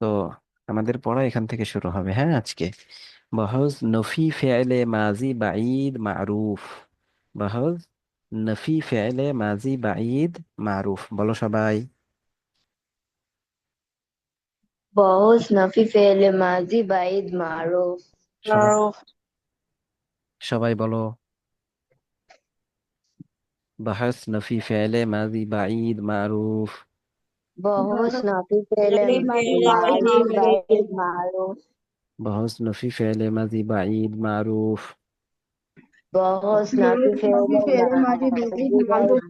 তো আমাদের পড়া এখান থেকে শুরু হবে, হ্যাঁ আজকে। বহজ নফি ফেলে মাজি বাঈদ মারুফ। বহজ নফি ফেলে মাজি বাঈদ মারুফ, বলো সবাই। बहुत नफी फेल माजी बाइद मारूफ। সবাই معروف। সবাই বলো। বহজ নফি ফেলে মাজি বাঈদ মারুফ। बहुत नफी फेल नबी फेले माजी माजी बाइद बाइद मारूफ। बहस नफी फ़ेल माज़ी बाईद मारूफ। बहुत नफी बहुत फेल नफी फेले माजी बाइद माजी बाइद मारूफ।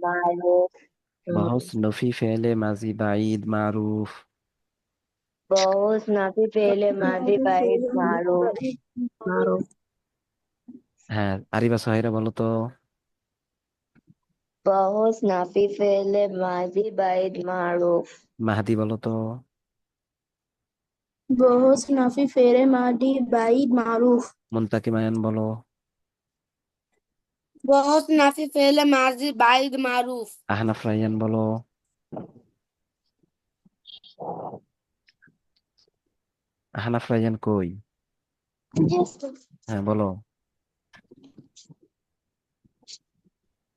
मारूफ। बहस नफी फ़ेल माज़ी बाईद मारूफ। बहुत नफी फेल माजी नबी बाइद फेले माजी मारूफ। बाइद मारूफ। হ্যাঁ, আরিবা সাহিরা বলো তো। बहुत नफी फेल माजी बाइद मारूफ। মাহাদি বলো তো। बहुत नफी फेले माजी बाइद मारूफ। মুনতাকিম আয়ান বলো। बहुत नफी फेले माजी बाइद मारूफ। আহনাফ রায়্যান বলো। আহনাফ রায়্যান কই? Jesus, হ্যাঁ বলো।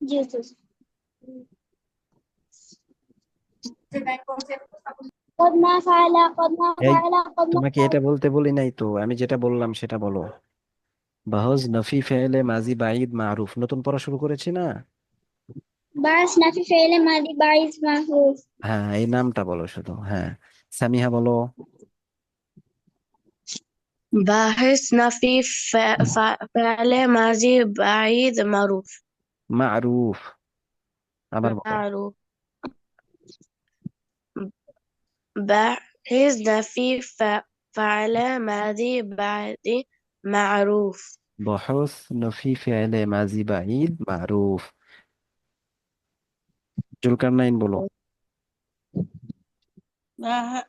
Jesus. قد ما فعل قد ما এই, فعل قد ما তোমাকে فعل এটা بولতে বলি নাই তো, আমি যেটা বললাম সেটা বলো। বাহজ নফি ফেলে মাজি বাঈদ মারুফ, নতুন পড়া শুরু করেছি না। بس نفي فعل ماضي بايظ محذوف. হ্যাঁ, এই নামটা বলো শুধু, হ্যাঁ। সামিহা বলো। باحث نفي فعل ماضي بعيد معروف. মারুফ, আবার বলো। معروف. باحث نفي فعل ماضي بعد معروف. বহস নফি ফেলে মাজি বাঈদ মারুফ। জুলকারনাইন বলো। باح-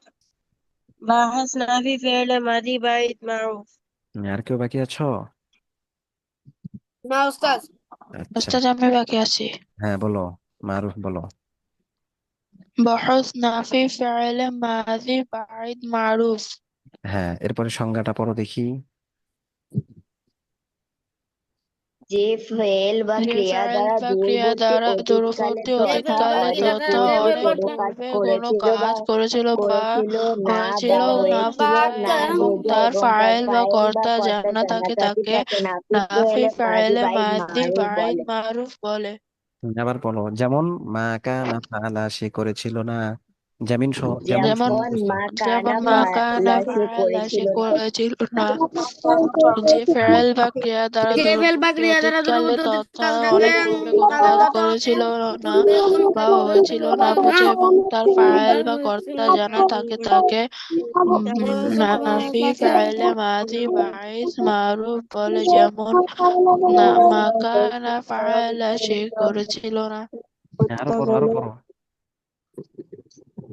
باحث نفي فعل ماضي بعيد معروف. আর কেউ বাকি আছো? না ওস্তাদ। আচ্ছা, أستاذ আমি বাকি আছি। হ্যাঁ বলো। মারুফ বলো। بحث نفي فعل ماضي بعيد معروف. হ্যাঁ, এরপরে সংজ্ঞাটা পড়ো দেখি। যে ফেল বা যে ক্রিয়া ফাইল দ্বারা বা ক্রিয়া দূরবর্তী দ্বারা অতীতকালে দূরবর্তী যে তথা ফেল বা অতীতকালে ক্রিয়া অনেক দ্বারা তথা পূর্বে অনেক দূরবর্তী পূর্বে কোনো করেছিল বা কাজ করেছিল করেছিল না হয়েছিল বা না হয়েছিল বাদ না এবং বোঝা তার এবং তার ফাইল বা ফাইল বা কর্তা কর্তা জানা জানা থাকে থাকে তাকে তাকে নাফি নাফি ফেলে মাজি ফাইলে বাইদ মাদি মারুফ বাঈদ বলে। মারুফ বলে। আবার বলো, যেমন মা কানা ফালা, সে করেছিল না। যেমন যেমন শুরু যেমন করছো। মা যেমন কানা মা কানা ফালাসি ফাইলা সে করেছিল না। করেছিল না। যে হ্যাঁ, ফেল বা ক্রিয়া দ্বারা যে ফেল বা দূরবর্তী ক্রিয়া দ্বারা অতীতকালে দূরবর্তী তথা অতীতকাল থেকে অনেক পূর্বে কোনো কালে কাজ তথা অনেক করেছিল না পূর্বে কোনো বা কাজ হয়েছিল করেছিল না না বুঝে এবং তার এবং ফাইল তার বা হয়েছিল কর্তা জানা থাকে তাকে নাফি ফাইলে মাদি বাঈদ মারুফ বলে। যেমন মাকানা ফাইলা সে করেছিল না। হ্যাঁ, আরো পড়ো আরো পড়ো।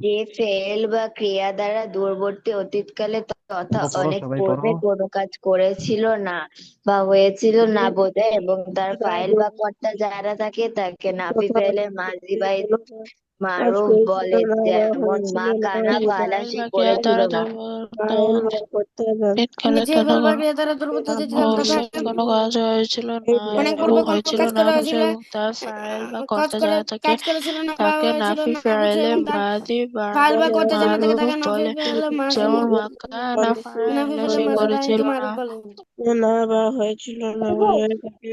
যে ফেল বা ক্রিয়া দ্বারা দূরবর্তী অতীতকালে তথা পড়ো পড়ো, অনেক সবাই পড়ো। পূর্বে কোনো কাজ করেছিল না বা হয়েছিল না বোধহয় এবং তার ফাইল বা কর্তা যারা থাকে তাকে নাফি ফেলে মাজি বাই মারুফ বলে। যেমন মা কানা যে ফালা ফাইল সে বা ক্রিয়া করেছিল দ্বারা না। শীতকালে যে তথা ফেল বা ক্রিয়া দ্বারা দূরবর্তী অতীতকাল পূর্বে তথা কোনো কাজ হয়েছিল না অনেক এবং পূর্বে কোনো হয়েছিল কাজ না করা বুঝে হয়েছিল এবং তার ফাইল বা কাজ কর্তা করে জানা থাকে কাজ করেছিল না বা তাকে হয়েছিল নাফি না বুঝে ফাইলে এবং তার মাদি ফাইল বা বাঈদ কর্তা জানা থাকে মারুফ তাকে নাফি বলে। ফেলে মাজি যেমন মাকানা নাফি ফাইলা ফেলে সে মাজি বাহিদ করেছিল না। মারুফ বলে। না বা হয়েছিল না বুঝে তাকে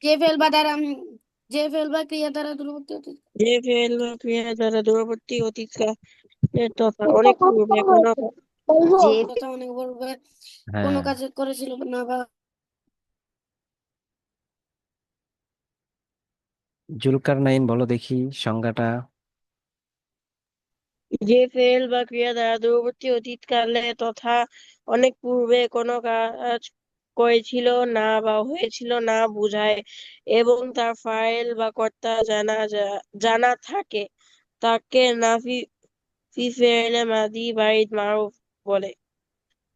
যে ফেল বা দ্বারা যে ফেল বা ক্রিয়া দ্বারা দূরবর্তী অতীত যে ফেল বা ক্রিয়া দ্বারা দূরবর্তী অতীতকালে তথা অনেক পূর্বে কোনো যে তথা অনেক পূর্বে কোনো হ্যাঁ, কাজ করেছিল না বা জুলকারনাইন বলো দেখি সংজ্ঞাটা। যে ফেল বা ক্রিয়া দ্বারা দূরবর্তী অতীতকালে তথা অনেক পূর্বে কোনো কাজ করেছিল না বা হয়েছিল না বোঝায় এবং তার ফাইল বা কর্তা জানা থাকে তাকে নাফি ফি ফেলে মাদি বাঈদ মারুফ বলে।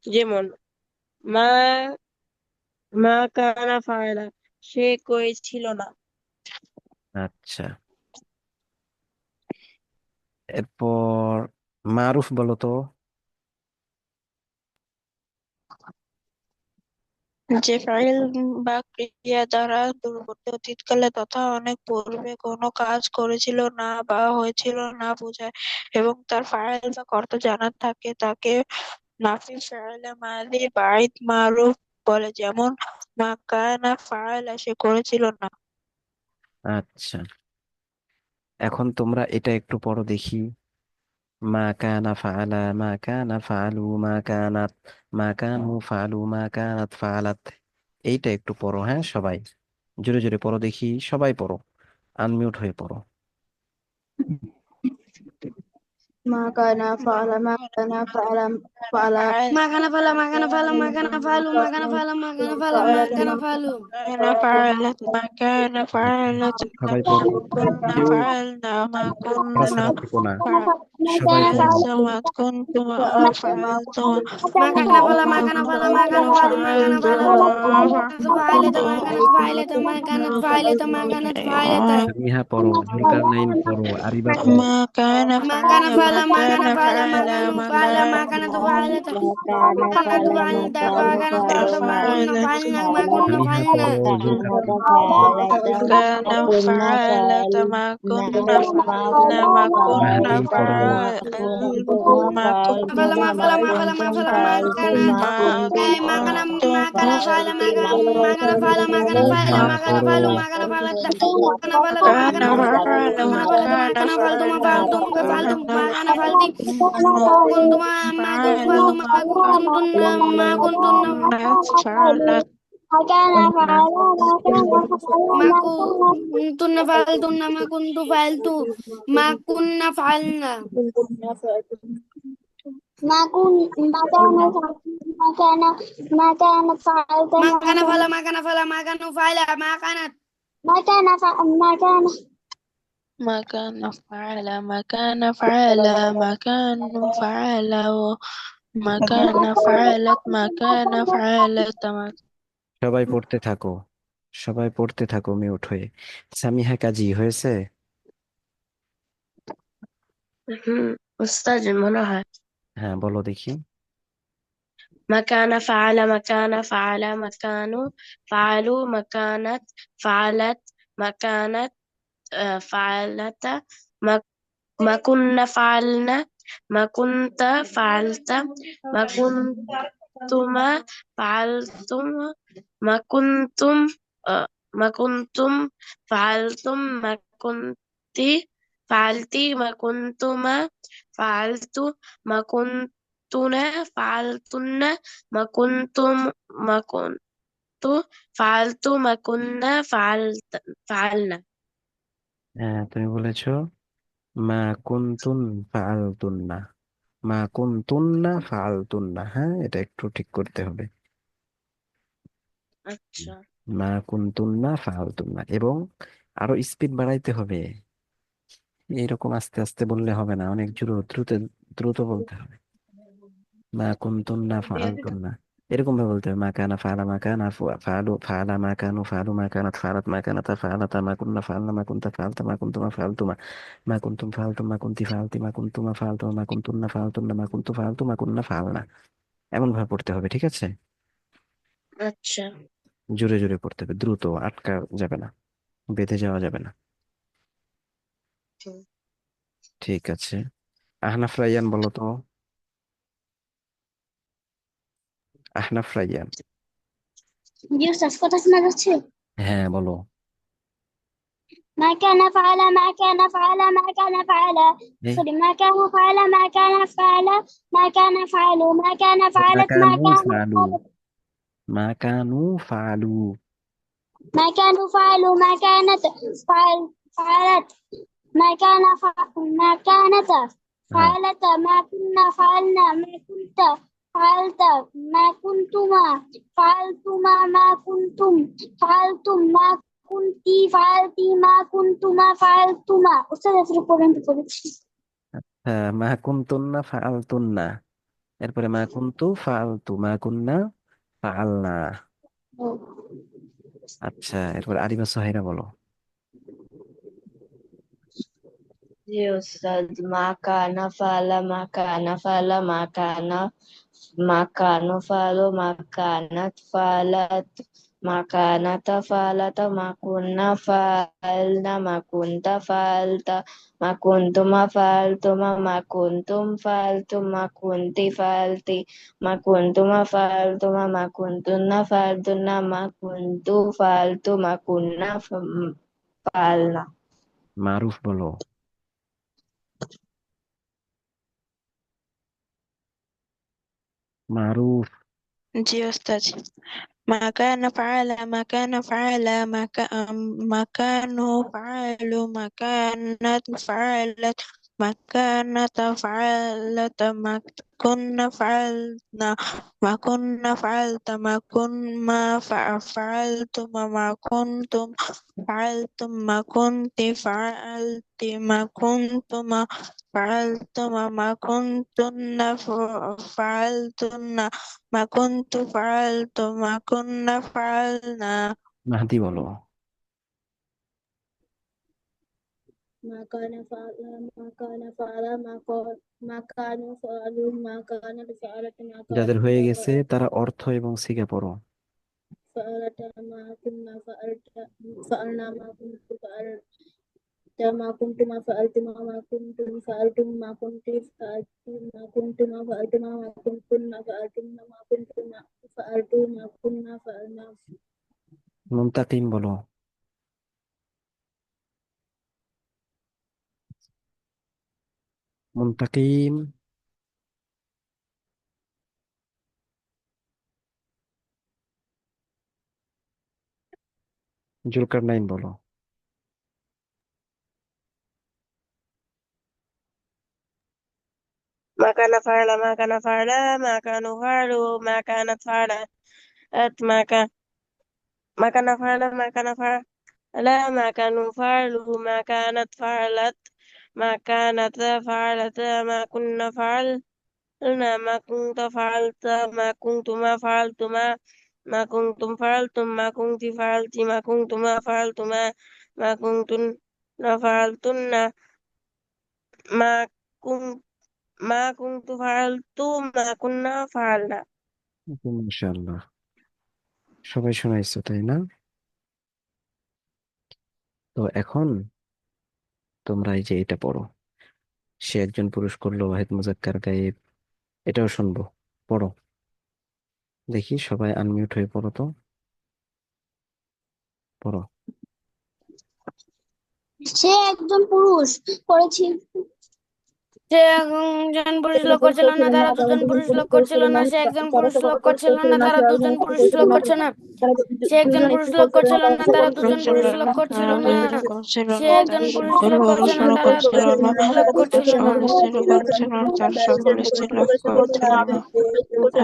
যেমন মা মা কানা ফাইলা সে করেছিল না। আচ্ছা, এরপর মারুফ বলো তো। যে ফাইল বা ক্রিয়া দ্বারা দূরবর্তী অতীতকালে তথা অনেক পূর্বে কোনো কাজ করেছিল না বা হয়েছিল না বোঝায় এবং তার ফাইল বা কর্তা জানা থাকে তাকে নাফি ফাইলে মাদি বাঈদ মারুফ বলে। যেমন মা কানা ফাইলা, সে করেছিল না। আচ্ছা, এখন তোমরা এটা একটু পড়ো দেখি। মা কানা ফাআলা মা কানা ফাআলু মা কানাত মা কানু ফাআলু মা কানাত ফাআলাত। এইটা একটু পড়ো, হ্যাঁ সবাই জোরে জোরে পড়ো দেখি, সবাই পড়ো, আনমিউট হয়ে পড়ো। ما كان فعل ما كان فعل فعل ফাইল ما كان فعل ما كان فعل ما كان فعل ما كان فعل ما كان فعل ما كان فعل كان فعلت ما كان فعلت সবাই পড়ো, كنا কেউ فعلنا ما ছাড়া كنا থেকো না, ما সবাই كان পড়ো। فعل فعلت ما كنتم فعلتم ما كان فعل ما كان فعل ما كان فعل ما كان فعل ما كانت فاعلة ما كانت فاعلة ما كانت فاعلة সামিহা পড়ো, জুলকারনাইন পড়ো, আরিবা পড়ো। ما كان ما كان فعل ما فعل ما كان كان فعل ما فعل كان ما فعل ما كان كانت فاعلة ما كان كانت فعل ما فاعلة ما كان كانت فعل فاعلة ما كنا فعل فعلنا ما كنا সামিহা পড়ো, فعلنا كانت জুলকারনাইন পড়ো। فعلة كان وكنا فعلة ما كنا فعلنا ما فعلنا ما كنا মাহদিম فعلت পড়ো। كنتم ما فعل فعلتم ما كنا فعل ما ما فعل ما كنتم فعل ما كان فعلتم ما ما ما كنتم كان ما كنتم كان فعل ما كان ما كان فعل ما كان فعل নুহা ما كان পড়ো। فعل ما كان فعلت كان فعلت ما كان كان فعلت فعل ما ما كان فعلت ما كان كان فعلت ما فعل فعلتم ما فعلتم ما كان كان فعلت كنت ما كنت فعل فعلت ما ما كنت ما كنت كنا فعلت ما كنت فعلت ما كنت فعلت ما كنا فعلنا ما كان فعل ما كان فعل ما كانوا فعل ما كانت ما كان فعل ما كان فعل ما كان فعل ما كان فعلت ما كان فعلت ما সবাই পড়তে থাকো, সবাই পড়তে থাকো মিউট হয়ে। সামিহা কাজী হয়েছে? أستاذ منى হ্যাঁ বলো দেখি। مكان فعل مكان فعل مكان فعلوا مكانت فعلت مكانت فعلت ما ما كنا فعلنا ما كنت فعلت ما كنتما فعلتم ما كنتم ما كنتم فعلتم ما كنت فعلت ما كنتما فعلت ما كنتن فعلتن ما كنتم ما كنت فعلت ما كنا فعلنا হ্যাঁ তুমি বলেছো মা কুনতুন ফাআলতুন্না, মা কুনতুন্না ফাআলতুন্না, হ্যাঁ এটা একটু ঠিক করতে হবে। আচ্ছা মা কুনতুন্না ফাআলতুন্না, এবং আরো স্পিড বাড়াইতে হবে। এইরকম আস্তে আস্তে বললে হবে না, অনেক দ্রুত দ্রুত দ্রুত বলতে হবে। মা কুনতুন্না ফাআলতুন্না, এরকম ভাবে বলতে হবে। মা কানা ফাআলা মা কানা ফাআলু ফাআলা মা কানু ফাআলু মা কানাত ফাআলাত মা কানাতা ফাআলাতা মা কুননা ফাআলনা মা কুনতা ফাআলতা মা কুনতুমা ফাআলতুমা মা কুনতুম ফাআলতুম মা কুনতি ফাআলতি মা কুনতুমা ফাআলতুমা মা কুনতুন্না ফাআলতুন্না মা কুনতু ফাআলতু মা কুননা ফাআলনা। এমন ভাবে পড়তে হবে, ঠিক আছে? আচ্ছা জোরে জোরে পড়তে হবে, দ্রুত, আটকা যাবে না, বেঁধে যাওয়া যাবে না। হুম। ঠিক আছে, আহনাফ রাইয়ান বলো তো। আহনাফ রাইয়ান। জি স্যার কথা শোনা যাচ্ছে হ্যাঁ বলো। ما كان فعل ما كان فعل ما كان فعل এই سوري ما كان فعل ما كان فعل ما كان فعل ما كان মা فعلت ما কানু كان ফাআলু মা কানু ফাআলু ما كانوا فعلوا ما كانت فعلت ما كانت হ্যাঁ فعلت ما كنا فعلنا ما كنت فعلت ما كنتما فعلتما ما كنتم فعلتم ما كنت فعلتي ما كنتما فعلتما أستاذ পর্যন্ত পড়েছি হ্যাঁ, মা কুনতুন্না ফাআলতুন্না, এরপরে মা কুনতু ফাআলতু মা কুননা ফাআলনা। আচ্ছা, এরপর আরিবা সোহাইরা বলো। জি উস্তাদ। মা কানা ফালা মা কানা ফালা মা কানা মা কানু ফালু মা কানাত ফালাত মা কানাতা ফালাতা মা কুন্না ফালনা মা কুনতা ফালতা মা কুনতুমা ফালতুমা মা কুনতুম ফালতুম মা কুনতি ফালতি মা কুনতুমা ফালতুমা মা কুনতুন্না ফালতুন্না মা কুনতু ফালতু মা কুন্না ফালনা। মারুফ বলো। মারুফ। জি ওস্তাদ। ما كان فعل ما كان فعل ما كانوا فعلوا ما كانت فعلت ما كانت فعلت ما كنا فعلنا ما كنا فعلت ما كن ما فعلتم ما كنتم فعلتم ما كنت فعلت ما كنتم فعلتم ما كنتن فعلتن ما كنت فعلت ما كنا فعلنا মাহদি বলো। ما كان فعل ما كان فعل ما كانوا فعلوا ما كانت فعلت ما যাদের হয়ে كنت গেছে তারা অর্থ এবং সিগা পড়ো। فعلت ما كنا فعلنا ما كنت فعلت ما كنت ما فعلت ما كنتم فعلتم ما كنت فعلت ما كنت ما فعلت ما كنتن فعلتم ما كنتم فعلت ما كنا فعلنا মুনতাকিম বলো। মুনতাকিম। জুলকারনাইন বলো। ما كان فعل ما كان فعلا ما كانوا فعلوا ما كانت فعلت ما كان فعل ما كان فعل لا ما كانوا فعلوا ما كانت فعلت ما كانت فعلت ما كنا فعلنا ما كنت فعلت ما كنت ما فعلت ما كنتم فعلتم ما كنت فعلت ما كنت ما فعلت ما كنتن فعلتن ما كنت ما كنت فعلت ما كنا فعلنا. মাশাআল্লাহ, সবাই শোনাইছো তাই না? তো এখন তোমরা এই যে এটা পড়ো, সে একজন পুরুষ করলো, ওয়াহিদ মুজাক্কার গায়েব, এটাও শুনবো। পড়ো দেখি, সবাই আনমিউট হয়ে পড়ো তো, পড়ো। সে একজন পুরুষ করেছিল। সে একজন পুরুষ লক্ষ্য ছিল না, তারা দুজন পুরুষ লক্ষ্য ছিল না। সে একজন পুরুষ লক্ষ্য ছিল না, তারা দুজন পুরুষ লক্ষ্য ছিল না। সে একজন পুরুষ লক্ষ্য ছিল না, তারা দুজন পুরুষ লক্ষ্য ছিল না। করছিল সে না, একজন তার পুরুষ সকল লক্ষ্য ছিল না, পুরুষ তারা করছিল দুজন না, পুরুষ লক্ষ্য তার ছিল না। সকল স্ত্রী করছিল না, তার সকল স্ত্রী লক্ষ্য করছিল না।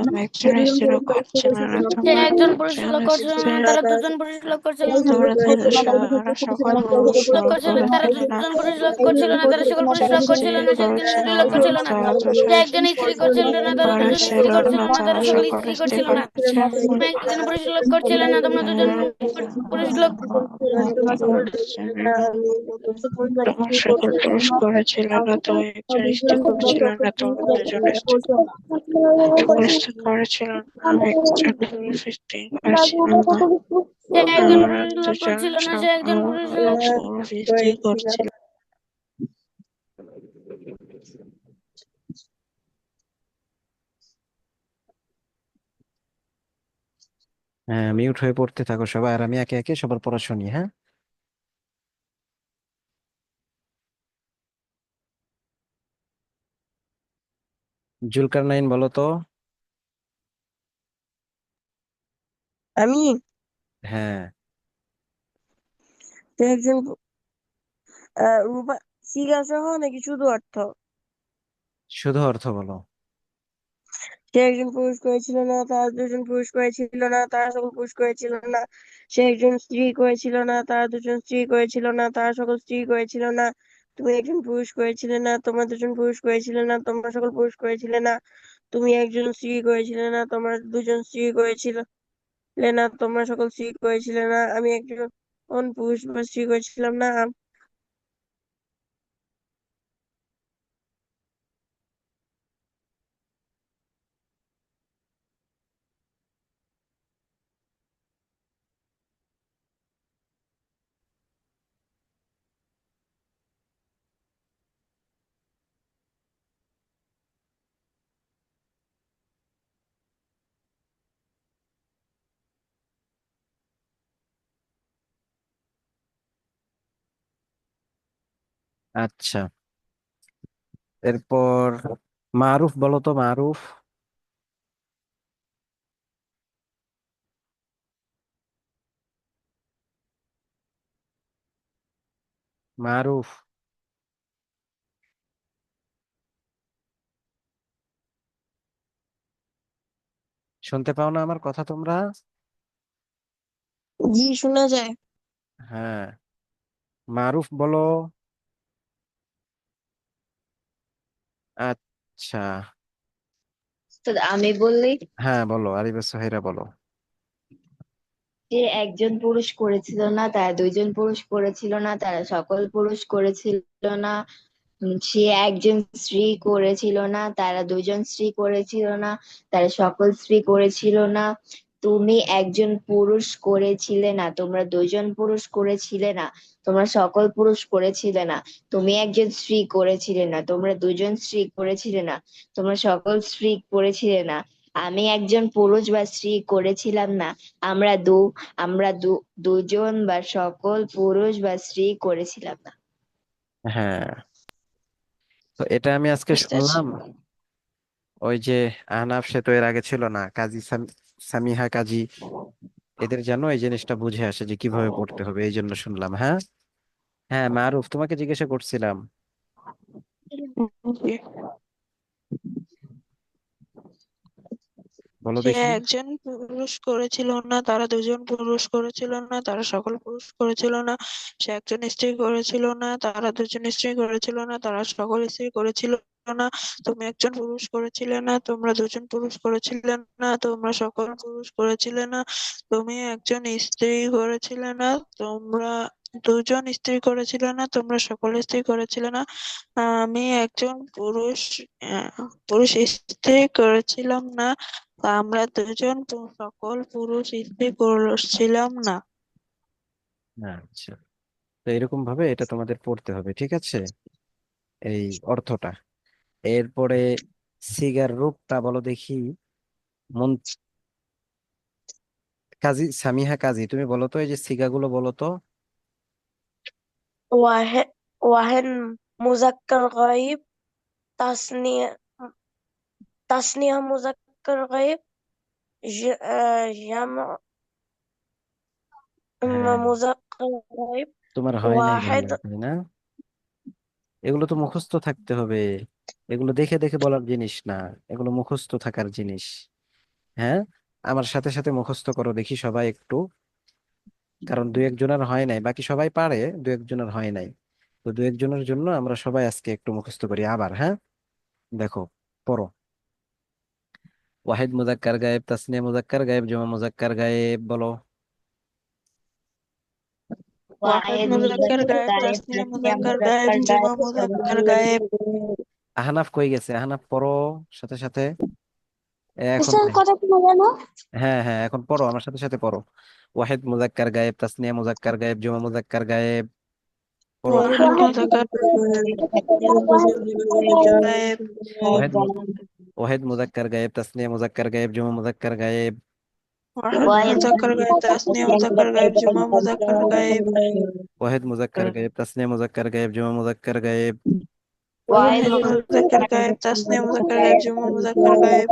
আমি একজন স্ত্রী করছিল না, সে তোমার একজন পুরুষ একজন লক্ষ্য ছিল স্ত্রী না, তারা দুজন পুরুষ লক্ষ্য ছিল না। তোমরা তারা সকল পুরুষ লক্ষ্য ছিল না, তারা করছিল না। দুজন পুরুষ লক্ষ্য ছিল না, তারা সকল পুরুষ একজন লক্ষ্য স্ত্রী ছিল না। সে একজন করছিল স্ত্রী লক্ষ্য ছিল না। তারা সে একজন স্ত্রী করছিল না, তারা দুজন করেছিল স্ত্রী করছিল না, না, তারা তারা সকল সকল স্ত্রী স্ত্রী করছিল না। করেছে। তুমি একজন পুরুষ লক্ষ্য ছিল না, তোমরা দুজন পুরুষ লক্ষ্য তোমার সকল পুরুষ করেছিল না, তুমি একজন স্ত্রী করছিল না, তোমরা দুজন স্ত্রী করেছিল না, আমি একজন পুরুষ স্ত্রী করেছিল না, সে একজন আমরা পুরুষ লক্ষ্য দুজন ছিল না, সে একজন সকল পুরুষ পুরুষ স্ত্রী করছিল। হ্যাঁ, মিউট হয়ে পড়তে থাকো সবাই, আর আমি একে একে সবার পড়া শুনি। হ্যাঁ, জুলকারনাইন বলো তো। আমি হ্যাঁ, সে একজন রূপা সিগা সহ নাকি শুধু অর্থ? শুধু অর্থ বলো। সে একজন পুরুষ করেছিল না, তারা দুজন পুরুষ করেছিল না, তারা সকল পুরুষ করেছিল না। সে একজন স্ত্রী করেছিল না, তারা দুজন স্ত্রী করেছিল না, তারা সকল স্ত্রী করেছিল না। তুমি একজন পুরুষ করেছিলে না, তোমরা দুজন পুরুষ করেছিলে না, তোমরা সকল পুরুষ করেছিলে না। তুমি একজন স্ত্রী করেছিলে না, তোমরা দুজন স্ত্রী করেছিলে না, তোমরা সকল স্ত্রী করেছিলে না। আমি একজন পুরুষ বা স্ত্রী করেছিলাম না। আচ্ছা, এরপর মারুফ বলো তো, মারুফ। মারুফ, শুনতে পাও না আমার কথা তোমরা? জি, শোনা যায়। হ্যাঁ, মারুফ বলো। আচ্ছা, তো আমি বললি হ্যাঁ বলো, আরিফা সোহেরা বলো। যে একজন পুরুষ করেছিল না, তারা দুইজন পুরুষ করেছিল না, তারা সকল পুরুষ করেছিল না। সে একজন স্ত্রী করেছিল না, তারা দুজন স্ত্রী করেছিল না, তারা সকল স্ত্রী করেছিল না। তুমি একজন পুরুষ করেছিলে না, তোমরা দুজন পুরুষ করেছিলে না, তোমরা সকল পুরুষ করেছিলে না। তুমি একজন স্ত্রী করেছিলে না, তোমরা দুজন স্ত্রী করেছিলে না, তোমরা সকল স্ত্রী করেছিলে না। আমি একজন পুরুষ বা স্ত্রী করেছিলাম না, আমরা দু আমরা দুজন বা সকল পুরুষ বা স্ত্রী করেছিলাম না। হ্যাঁ, তো এটা আমি আজকে বুঝতে পারছি। শুনলাম। ওই যে আহনাফ, সে তো এর আগে ছিল না, কাজী সামিহা কাজী, এদের যেন এই জিনিসটা বুঝে আসে যে কিভাবে পড়তে হবে, এই জন্য শুনলাম। হ্যাঁ, হ্যাঁ মারুফ, তোমাকে জিজ্ঞাসা করছিলাম, জি। বলো সে দেখি। একজন পুরুষ করেছিল না, তারা দুজন পুরুষ করেছিল না, তারা সকল পুরুষ করেছিল না। সে একজন স্ত্রী করেছিল না, তারা দুজন স্ত্রী করেছিল না, তারা সকল স্ত্রী করেছিল না। তুমি একজন পুরুষ করেছিলে না, তোমরা দুজন পুরুষ করেছিলে না, তোমরা সকল পুরুষ করেছিলে না। তুমি একজন স্ত্রী করেছিলে না, তোমরা দুজন স্ত্রী করেছিলে না, তোমরা সকল স্ত্রী করেছিলে না। আমি একজন পুরুষ স্ত্রী করেছিলাম না, আমরা দুজন সকল পুরুষ স্ত্রী করছিলাম না। আচ্ছা, তো এরকম ভাবে এটা তোমাদের পড়তে হবে, ঠিক আছে, এই অর্থটা। এরপরে সিগার রূপটা বলো দেখি। মন কাজী সামিহা কাজী, তুমি বলো তো এই যে সিগাগুলো বলো তো। واحد واحد مذكر غائب. تثنية مذكر غائب. جمع হ্যাঁ, مذكر غائب. তোমার হয় নাই واحد. ভাইয়া, তাই না? এগুলো তো মুখস্থ থাকতে হবে, এগুলো দেখে দেখে বলার জিনিস না, এগুলো মুখস্থ থাকার জিনিস। হ্যাঁ, আমার সাথে সাথে মুখস্থ করো দেখি সবাই একটু, কারণ দু একজনের হয় নাই, বাকি সবাই পারে, দু একজনের হয় নাই। তো দু একজনের জন্য আমরা সবাই আজকে একটু মুখস্থ করি আবার। হ্যাঁ, দেখো, পড়ো। ওয়াহিদ মুজাক্কার গায়েব, তাসনিয়া মুজাক্কার গায়েব, জমা মুজাক্কার গায়েব বলো। ওয়াহিদ ওয়াহিদ মুজাক্কার মুজাক্কার গায়েব, গায়েব, তাসনিয়া তাসনিয়া মুজাক্কার গায়েব, মুজাক্কার জুমা গায়েব, জমা মুজাক্কার গায়েব। মুজাক্কার। আহনাফ কই গেছে? আহনাফ পড়ো সাথে সাথে, এখন স্যার নাই। কথা শোনা যায় না? হ্যাঁ হ্যাঁ, এখন পড়ো আমার সাথে সাথে পড়ো। ওয়াহিদ মুজাক্কার গায়েব, তাসনিয়া মুজাক্কার গায়েব, জমা মুজাক্কার গায়েব, পড়ো। ওয়াহিদ ওয়াহেদ মুজাক্কার ওয়াহেদ গায়েব। ওয়াহিদ ওয়াহিদ মুজাক্কার গায়েব, তাসনিয়া মুজাক্কার গায়েব, জমা মুজাক্কার গায়েব। ওয়াহিদ ওয়াহিদ মুজাক্কার গায়েব, তাসনিয়া মুজাক্কার গায়েব, জুমা মুজাক্কার গায়েব। ওয়াহিদ মুজাক্কার গায়েব, তাসনিয়া মুজাক্কার গায়েব, জমা মুজাক্কার গায়েব। ওয়াহিদ ওয়াহিদ মুজাক্কার গায়েব, তাসনিয়া মুজাক্কার গায়েব, জুমা মুজাক্কার গায়েব।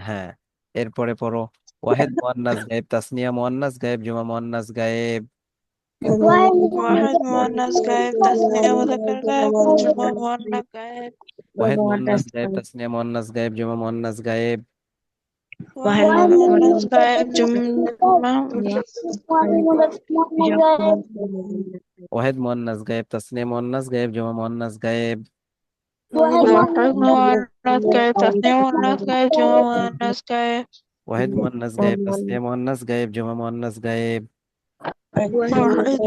হ্যাঁ, এরপরে পড়ো। ওয়াহিদ মুয়ান্নাস গায়েব, তাসনিয়া মুয়ান্নাস গায়েব, জমা মুয়ান্নাস গায়েব। ওয়াহিদ মুয়ান্নাস গায়েব, তাসনিয়া মুজাক্কার গায়েব, জুমা মুয়ান্নাস গায়েব। ওয়াহিদ মুয়ান্নাস গায়েব, তাসনিয়া মুয়ান্নাস গায়েব, জমা মুয়ান্নাস গায়েব। ওয়াহিদ মুয়ান্নাস গায়েব, জুমা ওয়াহিদ মুয়ান্নাস গায়েব, তাসনিয়া মুয়ান্নাস গায়েব, জমা মুয়ান্নাস গায়েব। ওয়াহিদ মুয়ান্নাস গায়েব, তাসনিয়া মুয়ান্নাস গায়েব, জুমা মুয়ান্নাস গায়েব। ওয়াহিদ মুয়ান্নাস গায়েব, তাসনিয়া মুয়ান্নাস গায়েব, জমা মুয়ান্নাস গায়েব। ওয়াহিদ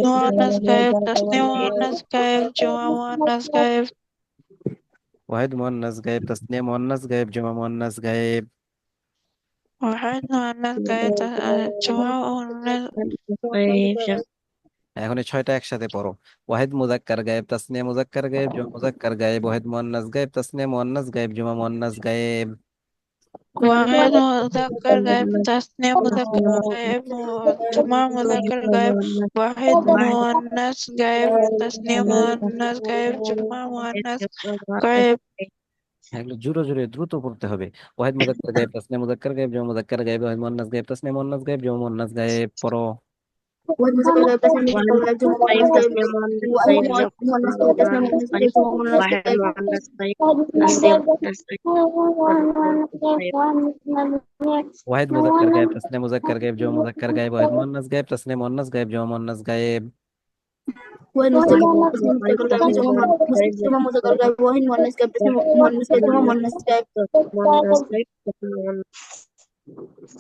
মুয়ান্নাস গায়েব, তাসনিয়া মুয়ান্নাস গায়েব, জুমা মুয়ান্নাস গায়েব। ওয়াহিদ মুয়ান্নাস গায়েব, তাসনিয়া মুয়ান্নাস গায়েব, জমা মুয়ান্নাস গায়েব। ওয়াহিদ মুয়ান্নাস গায়েব, জুমা মুয়ান্নাস। এখন এই ছয়টা একসাথে পড়ো। ওয়াহিদ মুজাক্কার গায়েব, তাসনিয়া মুজাক্কার গায়েব, জমা মুজাক্কার গায়েব, ওয়াহিদ মুয়ান্নাস গায়েব, তাসনিয়া মুয়ান্নাস গায়েব, জমা মুয়ান্নাস গায়েব। ওয়াহেদ মুজাক্কার গায়েব, তাসনিয়া মুজাক্কার গায়েব, জমা মুজাক্কার গায়েব, ওয়াহেদ মুয়ান্নাস গায়েব, তাসনিয়া মুয়ান্নাস গায়েব, জমা মুয়ান্নাস গায়েব। এগুলো জোরে জোরে দ্রুত পড়তে হবে। ওয়াহিদ মুজাক্কার গায়েব, তাসনিয়া মুজাক্কার গায়েব, জমা মুজাক্কার গায়েব, ওয়াহিদ মুয়ান্নাস গায়েব, তাসনিয়া মুয়ান্নাস গায়েব, জমা মুয়ান্নাস গায়েব। পড়ো। ওয়াহিদ মুজাক্কার গায়েব, তাসনিয়া মুজাক্কার গায়েব, জমা মুয়ান্নাস গায়েব, ওয়াহিদ মুয়ান্নাস গায়েব, তাসনিয়া মুয়ান্নাস গায়েব, জমা মুয়ান্নাস গায়েব, ওয়াহিদ মুজাক্কার গায়েব, তাসনিয়া মুজাক্কার গায়েব, জমা মুজাক্কার গায়েব, ওয়াহিদ মুয়ান্নাস গায়েব, তাসনিয়া মুয়ান্নাস গায়েব, জমা মুয়ান্নাস গায়েব। ওয়াহিদ মুজাক্কার গায়েব, তাসনিয়া মুজাক্কার গায়েব, জমা মুজাক্কার গায়েব, ওয়াহিদ মুয়ান্নাস গায়েব, তাসনিয়া মুয়ান্নাস গায়েব, জমা মুয়ান্নাস গায়েব।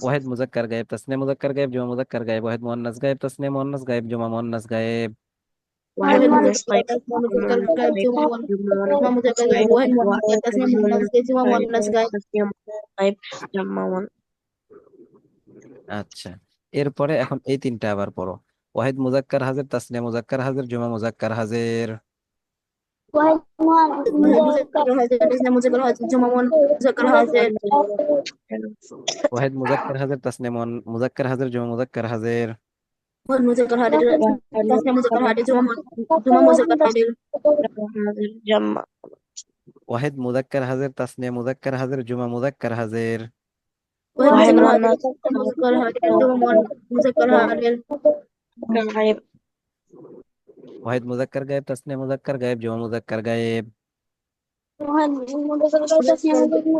ওয়াহিদ মুজাক্কার গায়েব, তাসনিয়া মুজাক্কার গায়েব, জমা মুজাক্কার গায়েব, ওয়াহিদ মুয়ান্নাস গায়েব, তাসনিয়া মুয়ান্নাস গায়েব, জমা মুয়ান্নাস গায়েব। ওয়াহিদ মুজাক্কার গায়েব, তাসনিয়া মুজাক্কার গায়েব, জমা মুজাক্কার গায়েব, ওয়াহিদ মুয়ান্নাস গায়েব, তাসনিয়া মুয়ান্নাস গায়েব, জমা মুয়ান্নাস গায়েব। আচ্ছা, এরপরে এখন এই তিনটা আবার পড়ো। ওয়াহিদ মুজাক্কার হাজির, তাসনিয়া মুজাক্কার হাজির, জমা মুজাক্কার হাজির। ওয়াহিদ মুজাক্কার হাজির, তাসনিয়া মুজাক্কার হাজির, জমা মুজাক্কার হাজির। ওয়াহিদ মুজাক্কার হাজির, তাসনিয়া মুজাক্কার হাজির, জমা মুজাক্কার হাজির। ওয়াহিদ মুজাক্কার হাজির, তাসনিয়া মুজাক্কার হাজির, জমা মুজাক্কার হাজির। ওয়াহিদ মুজাক্কার হাজির, তাসনিয়া মুজাক্কার হাজির, জমা মুজাক্কার হাজির। ওয়াহিদ মুজাক্কার হাজির, তাসনিয়া মুজাক্কার হাজির, জমা মুজাক্কার হাজির। ওয়াহিদ মুজাক্কার গায়েব, তাসনিয়া মুজাক্কার গায়েব, জমা মুজাক্কার গায়েব। ওয়াহিদ মুজাক্কার গায়েব, তাসনিয়া মুজাক্কার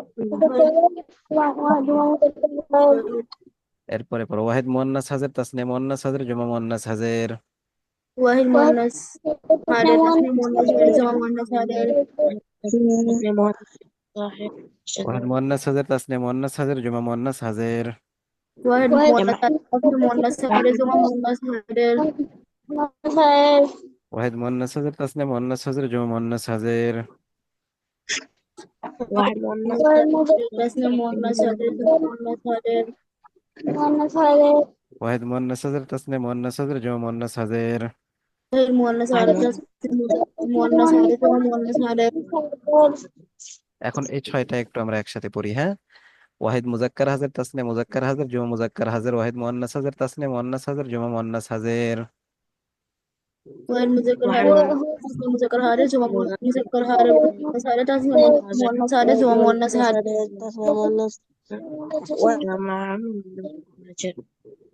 গায়েব। এরপরে পড়ো। ওয়াহিদ মুয়ান্নাস হাজির, তাসনিয়া মুয়ান্নাস হাজির, জমা মুয়ান্নাস হাজির। ওয়াহিদ মুয়ান্নাস হাজির, তাসনিয়া মুয়ান্নাস হাজির, জমা মুয়ান্নাস হাজির। ওয়াহিদ মুয়ান্নাস হাজির, তাসনিয়া মুয়ান্নাস হাজির, জমা মুয়ান্নাস হাজির। ওয়াহিদ মুয়ান্নাস হাজির, তাসনিয়া মুয়ান্নাস হাজির, জমা মুয়ান্নাস হাজির। ওয়াহিদ মুয়ান্নাস হাজির, তাসনিয়া মুয়ান্নাস হাজির, জমা মুয়ান্নাস হাজির। ওয়াহিদ মুয়ান্নাস হাজির, তাসনিয়া মুয়ান্নাস হাজির, জমা মুয়ান্নাস হাজির। ওয়াহিদ মুয়ান্নাস হাজির, তাসনিয়া মুয়ান্নাস হাজির, জমা মুয়ান্নাস হাজির। ওয়াহিদ মুয়ান্নাস হাজির, তাসনিয়া মুয়ান্নাস হাজির, জমা মুয়ান্নাস হাজির। এখন এই ছয়টা একটু আমরা একসাথে পড়ি, হ্যাঁ। ওয়াহিদ মুজাক্কার হাজির, তাসনিয়া মুজাক্কার হাজির, জমা মুজাক্কার হাজির, ওয়াহিদ মুয়ান্নাস হাজির, তাসনিয়া মুয়ান্নাস হাজির, জমা মুয়ান্নাস হাজির। ওয়াহিদ মুজাক্কার হাজির, তাসনিয়া মুজাক্কার হাজির, জমা মুজাক্কার হাজির, মুয়ান্নাস হাজির, তাসনিয়া মুয়ান্নাস হাজির, জমা মুয়ান্নাস হাজির।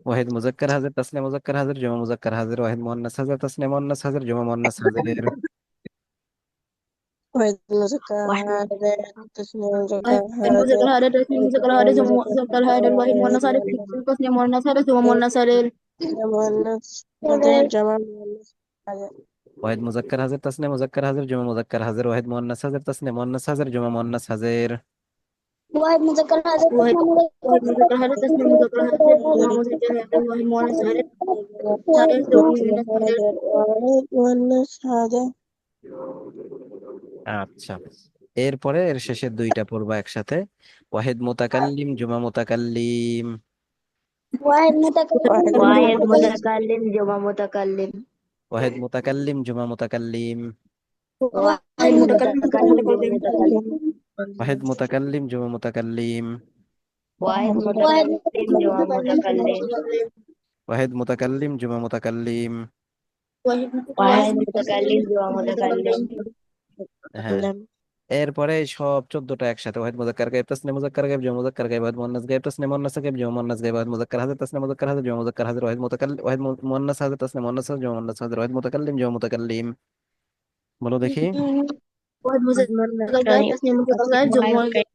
ওয়াহিদ মুজাক্কার হাজির, তাসনিয়া মুজাক্কার হাজির, জমা মুজাক্কার হাজির, ওয়াহিদ মুয়ান্নাস হাজির, তাসনিয়া মুয়ান্নাস হাজির, জমা মুয়ান্নাস হাজির। ওয়াহিদ মুজাক্কার হাজির, তাসনিয়া মুজাক্কার ওয়াহিদ মুজাক্কার হাজির, তাসনিয়া মুজাক্কার হাজির, জমা মুজাক্কার হাজির, ওয়াহিদ মুয়ান্নাস হাজির, তাসনিয়া মুয়ান্নাস হাজির, জমা মুয়ান্নাস হাজির। মুয়ান্নাস হাজির, জমা মুয়ান্নাস হাজির। ওয়াহিদ মুজাক্কার হাজির, তাসনিয়া মুজাক্কার হাজির, জমা মুজাক্কার হাজির, ওয়াহিদ মুয়ান্নাস হাজির, তাসনিয়া মুয়ান্নাস হাজির, জমা মুয়ান্নাস হাজির। ওয়াহিদ মুজাক্কার হাজির, তাসনিয়া মুজাক্কার হাজির, জমা মুজাক্কার হাজির, ওয়াহিদ মুয়ান্নাস হাজির, জমা মুয়ান্নাস হাজির। ওয়াহিদ মুয়ান্নাস হাজির। আচ্ছা, এরপরে এর শেষের দুইটা পড়বা একসাথে। ওয়াহিদ মুতাকাল্লিম, জুমা মুতাকাল্লিম। ওয়াহিদ মুতাকাল্লিম, ওয়াহিদ মুতাকাল্লিম, জমা মুতাকাল্লিম। ওয়াহিদ মুতাকাল্লিম, জুমা মুতাকাল্লিম। ওয়াহিদ মুতাকাল্লিম, জমা মুতাকাল্লিম। ওয়াহিদ মুতাকাল্লিম, জুমা মুতাকাল্লিম। ওয়াহিদ মুতাকাল্লিম, জমা মুতাকাল্লিম। ওয়াহিদ মুতাকাল্লিম, জুমা মুতাকাল্লিম। ওয়াহিদ মুতাকাল্লিম, জমা মুতাকাল্লিম। হ্যাঁ, এরপরে এই সব 14টা একসাথে। ওয়াহিদ মুজাক্কার গায়েব, তাসনিয়া মুজাক্কার গায়েব, জমা মুজাক্কার গায়েব, ওয়াহিদ মুয়ান্নাস গায়েব, তাসনিয়া মুয়ান্নাস গায়েব, জমা মুয়ান্নাস গায়েব, ওয়াহিদ মুজাক্কার হাজির, তাসনিয়া মুজাক্কার হাজির, জমা মুজাক্কার হাজির, ওয়াহিদ মুয়ান্নাস হাজির, তাসনিয়া মুয়ান্নাস হাজির, জমা মুয়ান্নাস হাজির, ওয়াহিদ মুতাকাল্লিম, জমা মুতাকাল্লিম। বলো দেখি। ওয়াহিদ মুজাক্কার গায়েব, তাসনিয়া মুজাক্কার গায়েব, জমা মুজাক্কার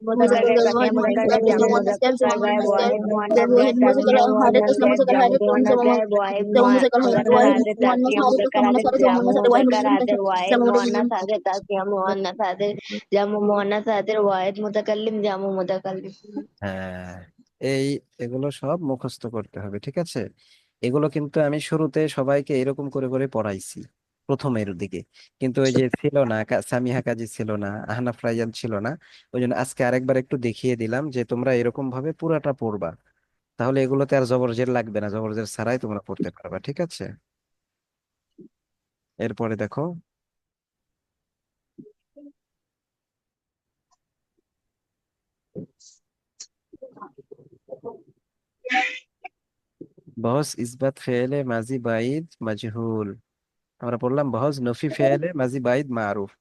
গায়েব, ওয়াহিদ মুয়ান্নাস গায়েব, জমা মুয়ান্নাস গায়েব, জমা মুয়ান্নাস গায়েব, ওয়াহিদ মুজাক্কার হাজির, তাসনিয়া মুজাক্কার হাজির, জমা মুজাক্কার হাজির, ওয়াহিদ মুয়ান্নাস হাজির, তাসনিয়া মুয়ান্নাস হাজির, জমা মুয়ান্নাস হাজির, ওয়াহিদ মুয়ান্নাস হাজির, তাসনিয়া মুয়ান্নাস হাজির, জামু মুয়ান্নাস হাজির, ওয়াহিদ মুতাকাল্লিম, জামু মুতাকাল্লিম। হ্যাঁ, এই এগুলো সব মুখস্থ করতে হবে, ঠিক আছে। এগুলো কিন্তু আমি শুরুতে সবাইকে এরকম করে করে পড়াইছি প্রথমের দিকে, কিন্তু ওই যে ছিল না, সামিহা কাজী ছিল না, আহনাফ রাইয়ান ছিল না, ওই জন্য আজকে আরেকবার একটু দেখিয়ে দিলাম যে তোমরা এরকম ভাবে পুরাটা পড়বা। তাহলে এগুলোতে আর জবরজের লাগবে না, জবরজের ছাড়াই তোমরা পড়তে পারবা, ঠিক আছে। এরপরে দেখো। বহস ইসবাত ফেলে মাজি বাইদ মাজহুল। আমরা পড়লাম বহজ নফি ফেলে মাজি বাইদ মারুফ।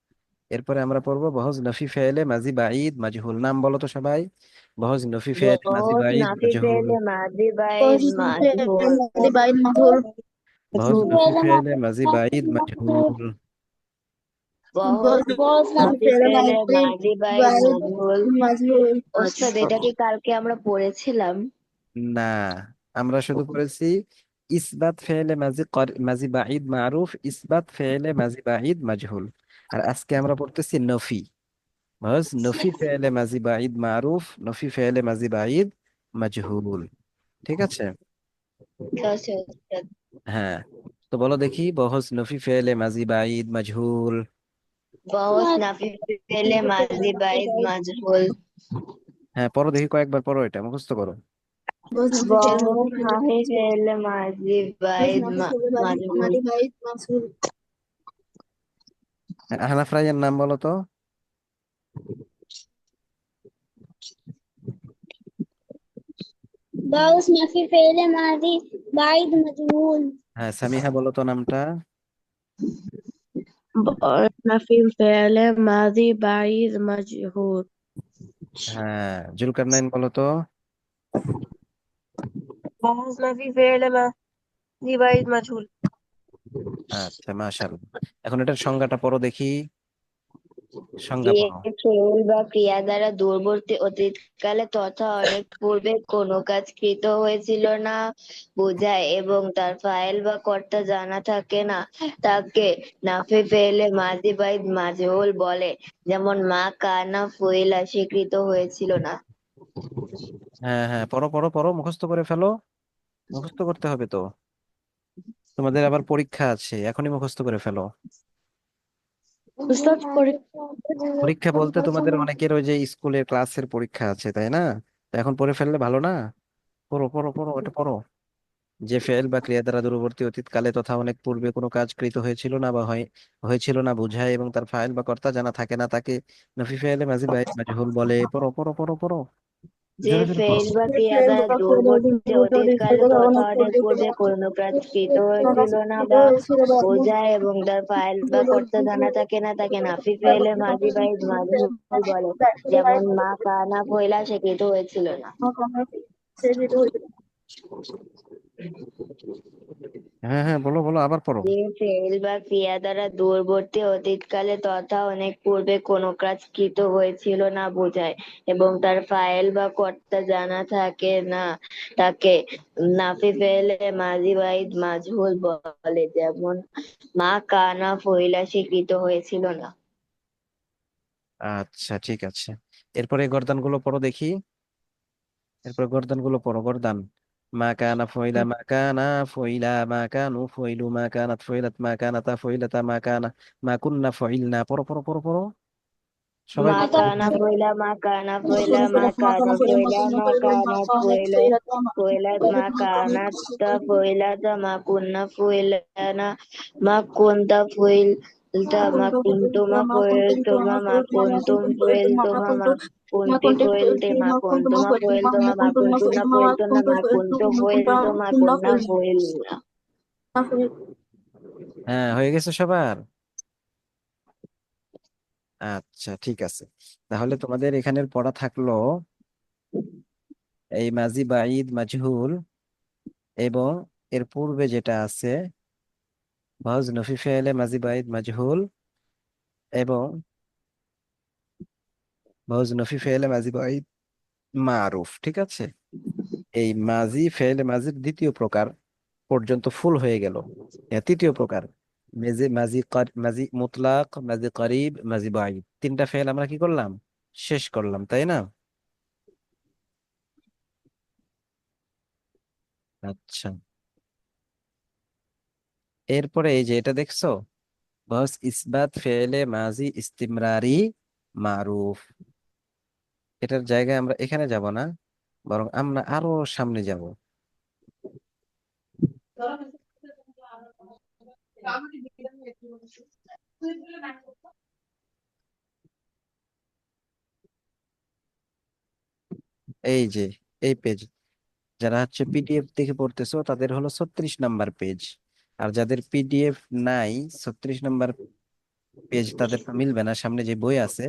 এরপরে আমরা পড়বো বহজ নফি ফেলে মাজি বাইদ মাজহুল। নাম বলো তো সবাই। বহজ নফি ফেলে মাজি बहुत বাইদ नाफी মাজহুল। फेले माजी बाइद माजहूल বহজ নফি ফেলে মাজি বাইদ মাজহুল। बहुत नाफी फेले माजी बाइद मजहूल। ওস্তাদ আচ্ছা, এটা কি কালকে আমরা পড়েছিলাম? না, আমরা শুধু পড়েছি ইসবাত ফেলে মাজি মাজি বাঈদ মারুফ, ইসবাত ফেলে মাজি বাঈদ মাজহুল। আর আজকে আমরা পড়তেছি নফি। বাস নফি ফেলে মাজি বাঈদ মারুফ, নফি ফেলে মাজি বাঈদ মাজহুল। ঠিক আছে। ঠিক আছে ওস্তাদ। হ্যাঁ, তো বলো দেখি বহস নফি ফেলে মাজি বাঈদ মাজহুল। बहुत नाफी फेले माजी बाइद मजहूल। হ্যাঁ, পড়ো দেখি, কয়েকবার পড়ো, এটা মুখস্থ করো। बहुत नाफी फेले माजी बाइद मजहूल। হ্যাঁ, আহনাফ রাইয়ার নাম বলো তো। बाउस नफी फेले मादी बाइद मजहूल। হ্যাঁ, সামিহা বলো তো নামটা। نفي فعل ماضي بعيد مجهول। হ্যাঁ, জুলকারনাইন বলো তো। بحثنا في فعل ماضي بعيد مجهول। আচ্ছা, মাশাআল্লাহ। এখন এটার সংজ্ঞাটা পড়ো দেখি, সংজ্ঞা যে পড়ো। ফেল বা ক্রিয়া দ্বারা দূরবর্তী অতীতকালে তথা অনেক পূর্বে কোনো কাজ কৃত হয়েছিল না বোঝায় এবং তার ফাইল বা কর্তা জানা থাকে না, তাকে নাফি ফেলে মাজি বাইদ মাজহুল বলে। যেমন মা কানা ফুইলা স্বীকৃত হয়েছিল না। হ্যাঁ হ্যাঁ, পড়ো পড়ো পড়ো, মুখস্থ করে ফেলো। মুখস্থ করতে হবে তো, তোমাদের আবার পরীক্ষা আছে, এখনই মুখস্থ করে ফেলো। উস্তাদ পরীক্ষা বলতে তোমাদের অনেকের ওই যে স্কুলের ক্লাসের পরীক্ষা আছে, তাই না? তো এখন পড়ে ফেললে ভালো না? পড়ো পড়ো পড়ো, এটা পড়ো। যে ফেল বা ক্রিয়া দ্বারা দূরবর্তী অতীতকালে তথা অনেক পূর্বে কোনো কাজ কৃত হয়েছিল না বা হয়েছিল না বোঝায় এবং তার ফাইল বা কর্তা জানা থাকে না, তাকে নফি ফেলে মাজি বাইদ মাজহুল বলে। পড়ো পড়ো পড়ো পড়ো, যে জোরে জোরে পড়ো। ফেল বা ক্রিয়া দ্বারা দূরবর্তী অতীতকালে তথা অনেক পূর্বে কোনো কাজ কৃত হয়েছিল না বা বোঝায় এবং তার ফাইল বা কর্তা জানা থাকে না, তাকে নাফি ফেলে মাজি বাইদ মাজহুল বলে। যেমন মা কানা ফয়লা স্বীকৃত হয়েছিল না। হ্যাঁ হ্যাঁ, বলো বলো, আবার পড়ো। যে ফেল বা ক্রিয়া দ্বারা দূরবর্তী অতীতকালে তথা অনেক পূর্বে কোনো কাজ কৃত হয়েছিল না বোঝায় এবং তার ফাইল বা কর্তা জানা থাকে না, তাকে নাফি ফেলে মাজি বাইদ মাজহুল বলে। যেমন মা কানা ফয়লা স্বীকৃত হয়েছিল না। আচ্ছা, ঠিক আছে। এরপরে গর্দান গুলো পড়ো দেখি। এরপর গর্দান গুলো পড়ো, গর্দান। মা কানা ফইলা মা কানা ফইলা মা কানু ফইলু মা কানাত ফইলাত মা কানাতা ফইলাতা মা কানা মা কুন্না ফইলনা। পড়ো পড়ো পড়ো পড়ো, সবাই মা পড়ো। কানা ফয়লা মা কানা ফয়লা মা কানু ফয়লা মা কানাত ফয়লা ফয়লাত মা কানাত ফয়লাতা মা কুন্না ফয়লানা মা কুনতা ফয়লতা মা কুনতুমা ফয়লতুমা মা কুনতুম ফয়লতুমা মা কুনতি ফয়লতে মা কুনতুমা ফয়লতুমা মা কুনতুনা ফয়লতুনা মা কুনতু ফয়লতু মা কুন্না ফয়লনা। হ্যাঁ, হয়ে গেছে সবার। আচ্ছা, ঠিক আছে। তাহলে তোমাদের এখানের পড়া থাকলো এই মাজি বাঈদ মাজহুল এবং এর পূর্বে যেটা আছে বহজ নফি ফেলে মাজি বাঈদ মাজহুল এবং বহজ নফি ফেলে মাজি বাঈদ মারুফ। ঠিক আছে। এই মাজি ফেলে মাজির দ্বিতীয় প্রকার পর্যন্ত ফুল হয়ে গেল। তৃতীয় প্রকার মেজি মাজি মাজি মুতলাক, মাজি করিব, মাজি বাঈদ, তিনটা ফেল আমরা কি করলাম, শেষ করলাম, তাই না? আচ্ছা, এরপরে এই যে এটা দেখছো, বস ইসবাত ফেলে মাজি ইস্তিমরারি মারুফ। এটার জায়গায় আমরা এখানে যাব না, বরং আমরা আরো সামনে যাব। এই যে এই পেজ, যারা হচ্ছে পিডিএফ দেখে পড়তেছো তাদের হলো 36 নাম্বার পেজ, আর যাদের পিডিএফ নাই, 36 নাম্বার পেজ তাদের তো মিলবে না, সামনে যে বই আছে,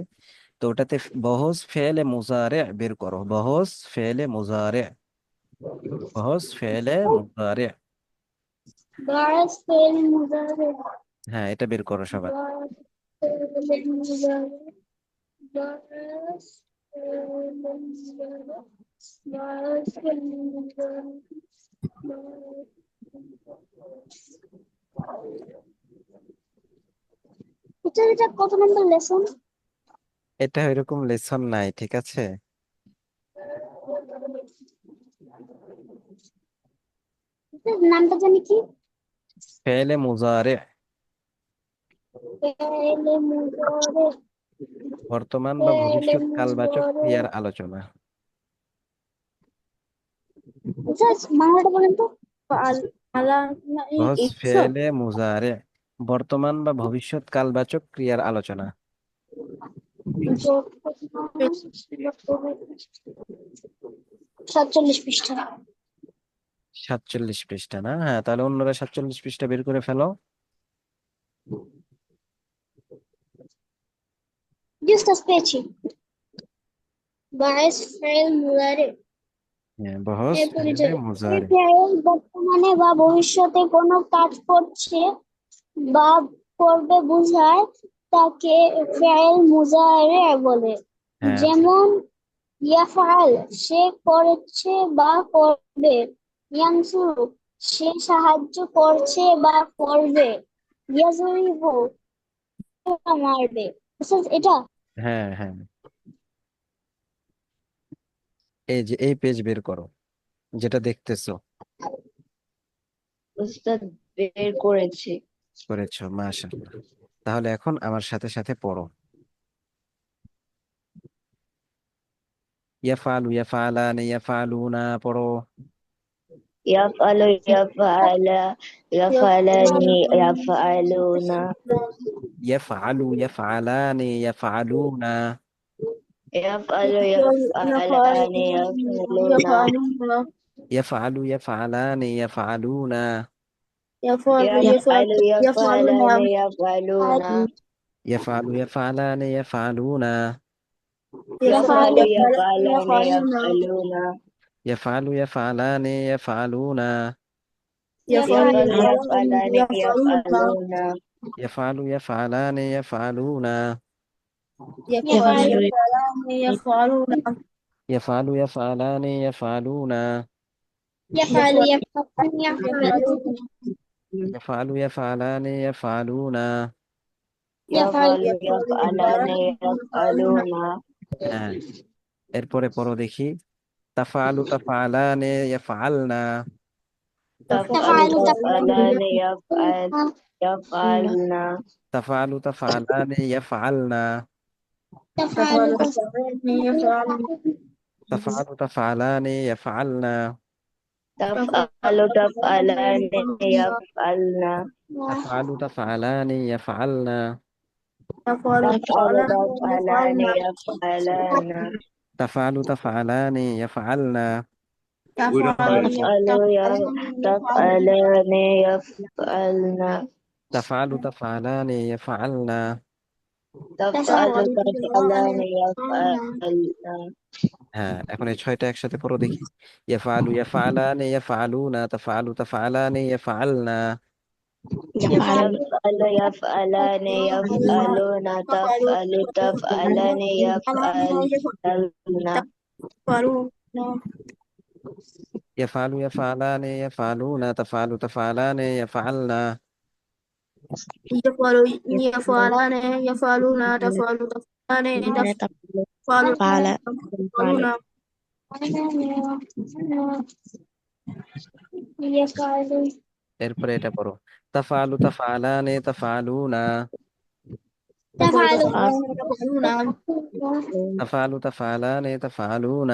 তো ওটাতে বহজ ফেলে মুজারে বের করো, বহজ ফেলে মুজারে, বহজ ফেলে মুজারে। বাস ফেল মুজারে হ্যাঁ, এটা বের করো সবার। বাস ফেল মুজারে বাস ফেল মুজারে বাস ফেল মুজারে এটা কত নম্বর লেসন? এটা এরকম লেসন নাই, ঠিক আছে। নামটা জানি কি? ফেলে মুজারে, ফেল মুজারে বর্তমান বা ফেল ভবিষ্যৎ কালবাচক মুজারে ক্রিয়ার আলোচনা। আচ্ছা বাংলাটা বলেন তো। বহজ ফেলে মুজারে, বর্তমান বা ভবিষ্যৎ কালবাচক ক্রিয়ার আলোচনা। 47 পৃষ্ঠা। 47 পৃষ্ঠা না? হ্যাঁ, তাহলে অন্যরা 47 পৃষ্ঠা বের করে ফেলো। ডিসকাস পেয়েছি। বাস ফেল মুজারে হ্যাঁ, বহজ এর ফেলে পরিচয়। মুজারে। ফেল বর্তমানে বা ভবিষ্যতে কোনো কাজ করছে বা করবে বোঝায়, তাকে ফেল মুজারে বলে। হ্যাঁ, যেমন ইয়াফআল সে করেছে বা করবে, ইয়ানসুরু সে সাহায্য করছে বা করবে, ইয়াজরিবু সে মারবে। বুঝছেন এটা? হ্যাঁ, হ্যাঁ, এই যে এই পেজ বের করো যেটা দেখতেছো। উস্তাদ বের করেছে। করেছো, মাশাআল্লাহ। তাহলে এখন আমার সাথে সাথে পড়ো। ইয়াফআলু, ইয়াফআলানি, ইয়াফআলুনা, পড়ো। ইয়াফআলু ইয়াফআলা ইয়াফআলানি ইয়াফআলুনা ইয়াফআলু, ইয়াফআলানি, ইয়াফআলুনা। ইয়াফআলু ইয়াফআলানি ইয়াফআলুনা ইয়াফআলু, ইয়াফআলানি, ইয়াফআলুনা। ইয়াফআলু ইয়াফআলানি ইয়াফআলুনা ইয়াফআলু, ইয়াফআলানি, ইয়াফআলুনা। ইয়াফআলু ইয়াফআলানি ইয়াফআলুনা ইয়াফআলু, ইয়াফআলানি, ইয়াফআলুনা। ইয়াফআলু ইয়াফআলানি ইয়াফআলুনা ইয়াফআলু, ইয়াফআলানি, ইয়াফআলুনা। ইয়াফআলু ইয়াফআলু, ইয়াফআলানি, ইয়াফআলুনা। ইয়াফআলু ইয়াফআলু ইয়াফআলু ইয়াফআলু, ইয়াফআলানি, ইয়াফআলুনা। ইয়াফআলু ইয়াফআলানি ইয়াফআলুনা হ্যাঁ, এরপরে পড়ো দেখি। তাফআলু, তাফআলানি, ইয়াফআলনা। তাফআলু তাফআলানি ইয়াফআলনা তাফআলু, তাফআলানি, ইয়াফআলনা। তাফআলু তাফআলু, তাফআলানি, ইয়াফআলনা। তাফআলু তাফআলানি ইয়াফআলনা তাফআলু, তাফআলানি, ইয়াফআলনা। তাফআলু তাফআলানি ইয়াফআলনা তাফআলু, তাফআলানি, ইয়াফআলনা। তাফআলু তাফআলানি ইয়াফআলনা তাফআলু, তাফআলানি, ইয়াফআলনা। তাফআলু তাফআলানি ইয়াফআলনা হ্যাঁ, এখন এই 6টা একসাথে পড়ো দেখি। ইয়াফআলু, ইয়াফআলানি, ইয়াফআলুনা। তাফআলু, তাফআলানি, ইয়াফআলনা। يفعل يفعلان يفعلون تفعل تفعلان يفعلن يفعل، يفعلان، يفعلون. تفعل، تفعلان، يفعلنا. এরপরে এটা পড়ো। তাফআলু, তাফআলানি, তাফআলুনা। তাফআলু, তাফআলানি, তাফআলুনা।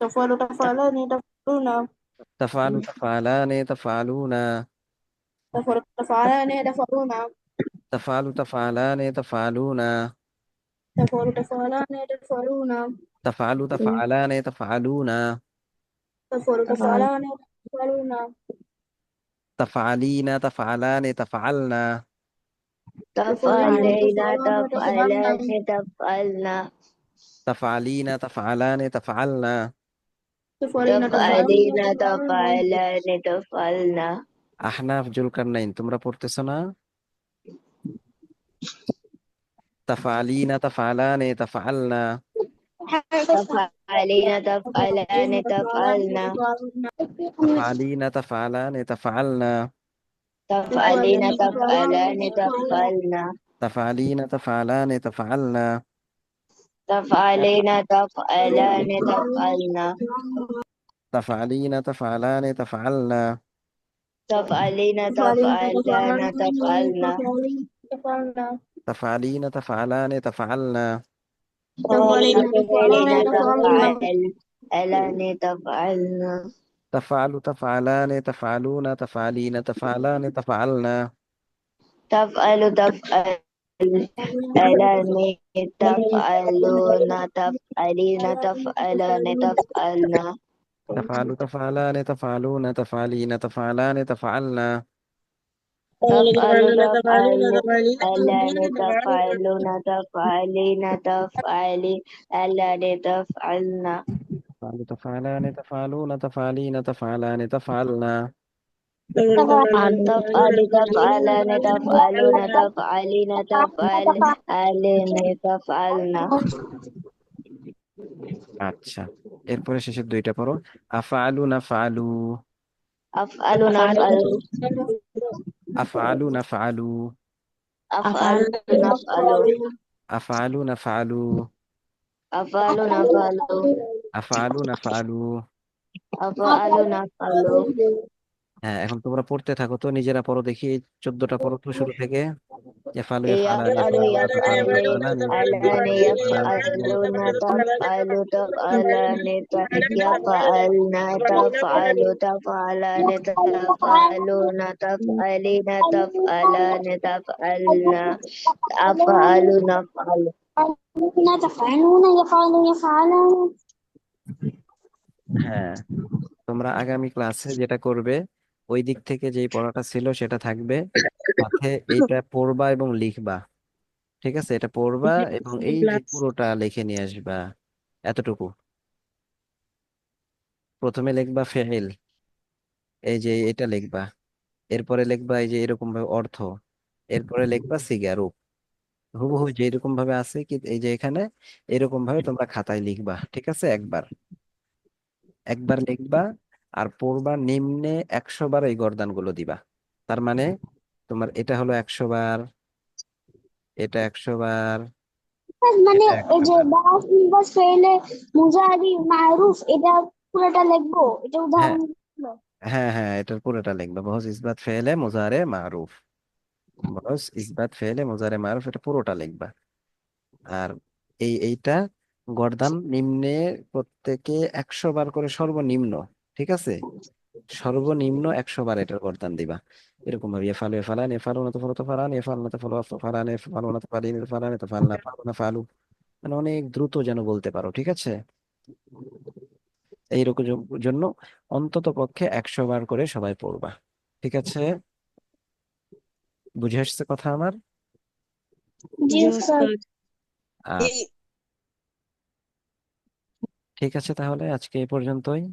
তাফআলু, তাফআলানি, তাফআলুনা। তাফআলু, তাফআলানি, তাফআলুনা। তাফআলু, তাফআলানি, তাফআলুনা। تفعلان تفعلون তাফআলিনা তাফআলানে তাফআলনা تفعلينا تفعلان تفعلان تفعلنا তাফআলিনা তাফআলানে তাফআলনা تفعلينا تفعلان تفعلنا আহনাফ জুলকারনাইন তোমরা পড়তেছো না তাফআলিনা তাফআলানে তাফআলনা تفعلينا تفعلان تفعلنا তাফআলিনা তাফআলানে তাফআলনা تفعلينا تفعلان تفعلنا তাফআলিনা তাফআলানে তাফআলনা تفعلينا تفعلان تفعلنا তাফআলিনা তাফআলানে তাফআলনা تفعلينا تفعلان تفعلنا তাফআলিনা তাফআলানে তাফআলনা تفعلينا تفعلان تفعلنا তাফআলু তাফআলানে তাফআলুনা তাফআলিনা তাফআলানে তাফআলনা تفعل تفعلان تفعلون تفعلين تفعلان تفعلنا تفعلوا تفعلان تفعلون تفعلين تفعلان تفعلنا تفعل تفعلان تفعلون تفعلين تفعلان تفعلنا تفعلوا تفعلان تفعلون تفعلين تفعلان تفعلنا تفعل تفعلان تفعلون تفعلين تفعلان تفعلنا আচ্ছা এরপরে শেষের দুইটা পড়ো আফআলু নাফআলু أفعل نفعل আফআলু নাফআলু أفعل نفعل আফআলু নাফআলু أفعل نفعل আফআলু নাফআলু أفعل نفعل হ্যাঁ এখন তোমরা পড়তে থাকো তো নিজেরা পড়ো দেখি 14টা পড়ো তো শুরু থেকে ইয়াফআলু ইয়াফআলান يفعل ইয়াফআলুনা তাফআলুন يفعلان يفعلون تفعلون تفعلان يفعلن تفعل تفعلان تفعلون تفعلين تفعلان تفعلنا أفعل نفعل تفعلون يفعلون হ্যাঁ তোমরা আগামী ক্লাসে যেটা করবে ওই দিক থেকে যেই পড়াটা ছিল সেটা থাকবে সাথে এইটা পড়বা এবং লিখবা ঠিক আছে এটা পড়বা এবং এই যে পুরোটা লিখে নিয়ে আসবা এতটুকু প্রথমে লিখবা ফেইল এই যে এটা লিখবা এরপরে লিখবা এই যে এরকম ভাবে অর্থ এরপরে লিখবা সিগা রূপ হুবহু যে এরকম ভাবে আছে কি এই যে এখানে এরকম ভাবে তোমরা খাতায় লিখবা ঠিক আছে একবার একবার লিখবা আর পড়বা নিম্নে 100 বার এই গর্দানগুলো দিবা তার মানে তোমার এটা হলো 100 বার এটা 100 বার মানে এটা এই 100 যে বার বাস নিবাস ফেলে মুজারি মারুফ এটা পুরোটা লিখবো এটা হ্যাঁ উদাহরণ দিলো। হ্যাঁ হ্যাঁ এটার পুরোটা লিখবা বহস ইসবাত ফেলে মুজারে মারুফ বহস ইসবাত ফেলে মুজারে মারুফ এটা পুরোটা লিখবা আর এইটা গর্দান নিম্নে প্রত্যেকে 100 বার করে সর্বনিম্ন ঠিক আছে সর্বনিম্ন 100 বার এটার গর্দান দিবা এরকম ভাবে ইফালু ইফালান ইফালুনা তাফালু তাফালান ইফালনা তাফালু তাফালান ইফালুনা তাফালিন ইফালান তাফালনা ফালুনা ফালু মানে অনেক দ্রুত যেন বলতে পারো ঠিক আছে এইরকম জন্য অন্তত পক্ষে 100 বার করে সবাই পড়বা ঠিক আছে বুঝে আসছে কথা আমার জি স্যার আচ্ছা ঠিক আছে তাহলে আজকে এই পর্যন্তই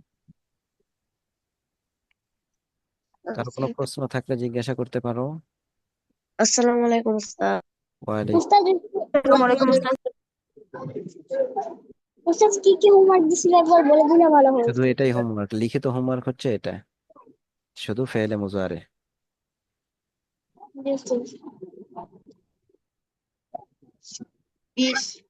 কারো কোনো প্রশ্ন থাকলে জিজ্ঞাসা করতে পারো আসসালামু আলাইকুম স্যার ওয়ালাইকুম উস্তাদ ওয়ালাইকুম আসসালাম উস্তাদ কি কি হোমওয়ার্ক দিছিল একবার বলে দিলে ভালো হয় শুধু এটাই হোমওয়ার্ক লিখিত হোমওয়ার্ক হচ্ছে এটা শুধু ফেলে মুজারে জি স্যার